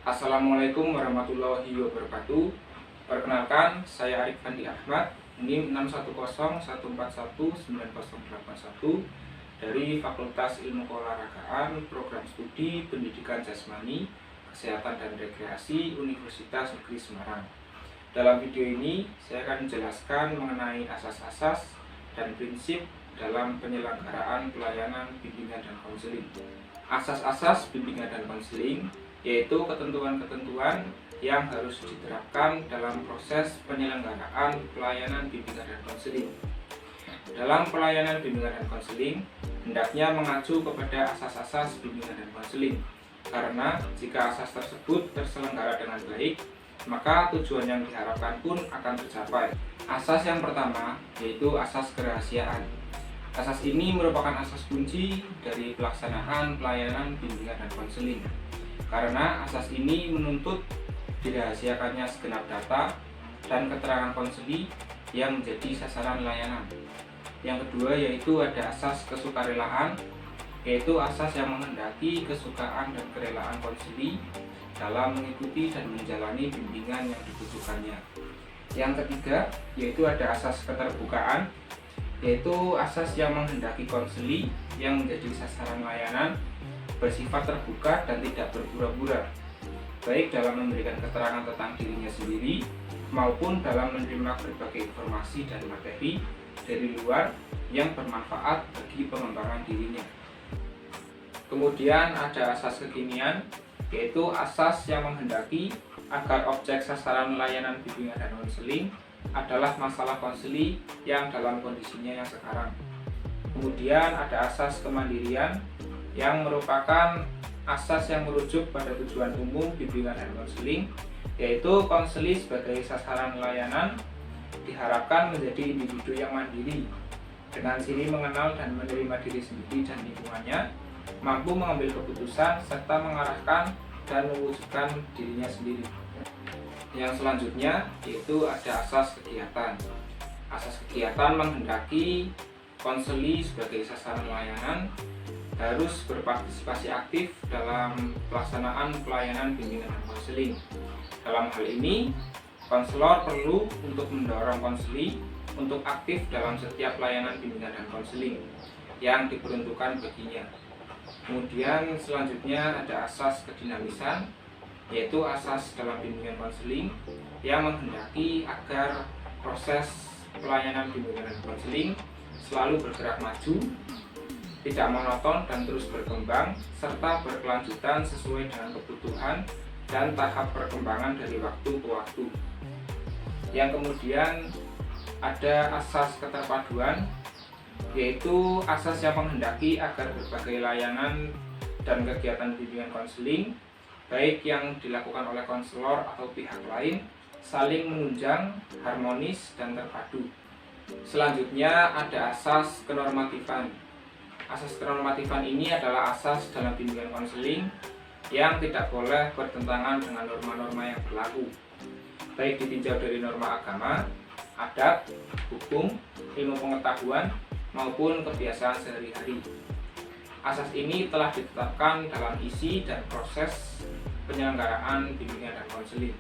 Assalamualaikum warahmatullahi wabarakatuh. Perkenalkan, saya Arif Fandi Ahmad, NIM 61014190081 dari Fakultas Ilmu Keolahragaan, Program Studi Pendidikan Jasmani, Kesehatan dan Rekreasi Universitas Negeri Semarang. Dalam video ini, saya akan menjelaskan mengenai asas-asas dan prinsip dalam penyelenggaraan pelayanan bimbingan dan konseling. Asas-asas bimbingan dan konseling yaitu ketentuan-ketentuan yang harus diterapkan dalam proses penyelenggaraan pelayanan bimbingan dan konseling. Dalam pelayanan bimbingan dan konseling, hendaknya mengacu kepada asas-asas bimbingan dan konseling, karena jika asas tersebut terselenggara dengan baik, maka tujuan yang diharapkan pun akan tercapai. Asas yang pertama yaitu asas kerahasiaan. Asas ini merupakan asas kunci dari pelaksanaan pelayanan bimbingan dan konseling, karena asas ini menuntut dirahasiakannya segenap data dan keterangan konseli yang menjadi sasaran layanan. Yang kedua yaitu ada asas kesukarelaan, yaitu asas yang menghendaki kesukaan dan kerelaan konseli dalam mengikuti dan menjalani bimbingan yang dibutuhkannya. Yang ketiga yaitu ada asas keterbukaan, yaitu asas yang menghendaki konseli yang menjadi sasaran layanan bersifat terbuka dan tidak berpura-pura, baik dalam memberikan keterangan tentang dirinya sendiri maupun dalam menerima berbagai informasi dan materi dari luar yang bermanfaat bagi pengembangan dirinya. Kemudian ada asas kekinian, yaitu asas yang menghendaki agar objek sasaran layanan bimbingan dan konseling adalah masalah konseli yang dalam kondisinya yang sekarang. Kemudian ada asas kemandirian, yang merupakan asas yang merujuk pada tujuan umum bimbingan dan konseling, yaitu konseli sebagai sasaran layanan diharapkan menjadi individu yang mandiri, dengan sini mengenal dan menerima diri sendiri dan lingkungannya, mampu mengambil keputusan serta mengarahkan dan mewujudkan dirinya sendiri. Yang selanjutnya yaitu ada asas kegiatan. Asas kegiatan menghendaki konseli sebagai sasaran layanan harus berpartisipasi aktif dalam pelaksanaan pelayanan bimbingan dan konseling. Dalam hal ini, konselor perlu untuk mendorong konseli untuk aktif dalam setiap pelayanan bimbingan dan konseling yang diperuntukkan baginya. Kemudian selanjutnya ada asas kedinamisan, yaitu asas dalam bimbingan konseling yang menghendaki agar proses pelayanan bimbingan dan konseling selalu bergerak maju, tidak monoton dan terus berkembang, serta berkelanjutan sesuai dengan kebutuhan dan tahap perkembangan dari waktu ke waktu. Yang kemudian ada asas keterpaduan, yaitu asas yang menghendaki agar berbagai layanan dan kegiatan bimbingan konseling, baik yang dilakukan oleh konselor atau pihak lain, saling menunjang, harmonis, dan terpadu. Selanjutnya ada asas kenormatifan. Asas kenormatifan ini adalah asas dalam bimbingan konseling yang tidak boleh bertentangan dengan norma-norma yang berlaku, baik ditinjau dari norma agama, adat, hukum, ilmu pengetahuan, maupun kebiasaan sehari-hari. Asas ini telah ditetapkan dalam isi dan proses penyelenggaraan bimbingan dan konseling.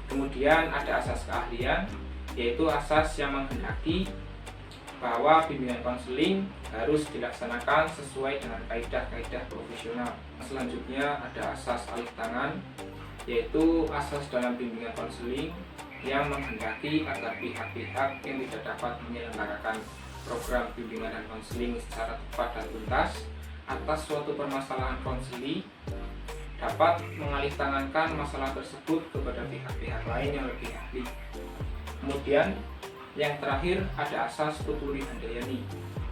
Kemudian ada asas keahlian, yaitu asas yang menghendaki bahwa bimbingan konseling harus dilaksanakan sesuai dengan kaidah-kaidah profesional. Selanjutnya ada asas alih tangan, yaitu asas dalam bimbingan konseling yang menghendaki agar pihak-pihak yang tidak dapat menyelenggarakan program bimbingan dan konseling secara tepat dan tuntas atas suatu permasalahan konseli dapat mengalihtangankan masalah tersebut kepada pihak-pihak lain yang lebih ahli. Kemudian yang terakhir ada asas tutuli handayani,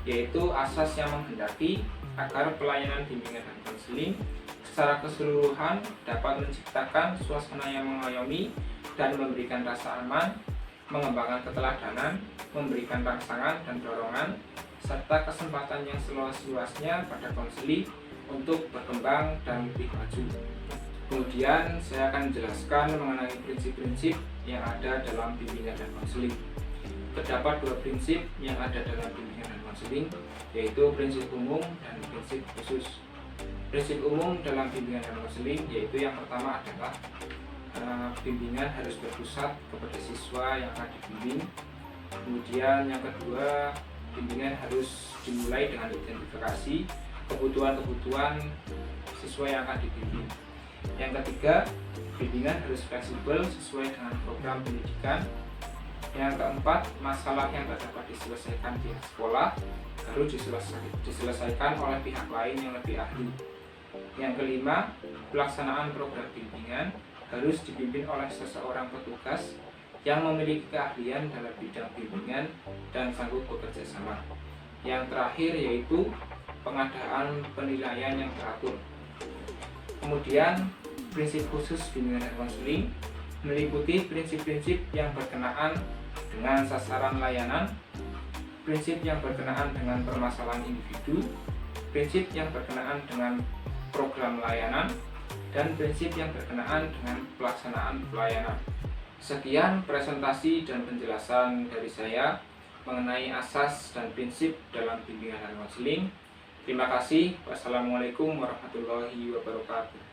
yaitu asas yang menghendaki agar pelayanan bimbingan dan konseling secara keseluruhan dapat menciptakan suasana yang mengayomi dan memberikan rasa aman, mengembangkan keteladanan, memberikan rangsangan dan dorongan, serta kesempatan yang seluas-luasnya pada konseli untuk berkembang dan lebih maju. Kemudian saya akan menjelaskan mengenai prinsip-prinsip yang ada dalam bimbingan dan konseling. Terdapat dua prinsip yang ada dalam bimbingan dan konseling, yaitu prinsip umum dan prinsip khusus. Prinsip umum dalam bimbingan dan konseling yaitu yang pertama adalah bimbingan harus berpusat kepada siswa yang akan dibimbing. Kemudian yang kedua, bimbingan harus dimulai dengan identifikasi kebutuhan-kebutuhan siswa yang akan dibimbing. Yang ketiga, bimbingan harus fleksibel sesuai dengan program pendidikan. Yang keempat, masalah yang tak dapat diselesaikan di sekolah harus diselesaikan oleh pihak lain yang lebih ahli. Yang kelima, pelaksanaan program bimbingan harus dipimpin oleh seseorang petugas yang memiliki keahlian dalam bidang bimbingan dan sanggup bekerja sama. Yang terakhir yaitu pengadaan penilaian yang teratur. Kemudian, prinsip khusus bimbingan dan konseling meliputi prinsip-prinsip yang berkenaan dengan sasaran layanan, prinsip yang berkenaan dengan permasalahan individu, prinsip yang berkenaan dengan program layanan, dan prinsip yang berkenaan dengan pelaksanaan pelayanan. Sekian presentasi dan penjelasan dari saya mengenai asas dan prinsip dalam bimbingan dan konseling. Terima kasih. Wassalamualaikum warahmatullahi wabarakatuh.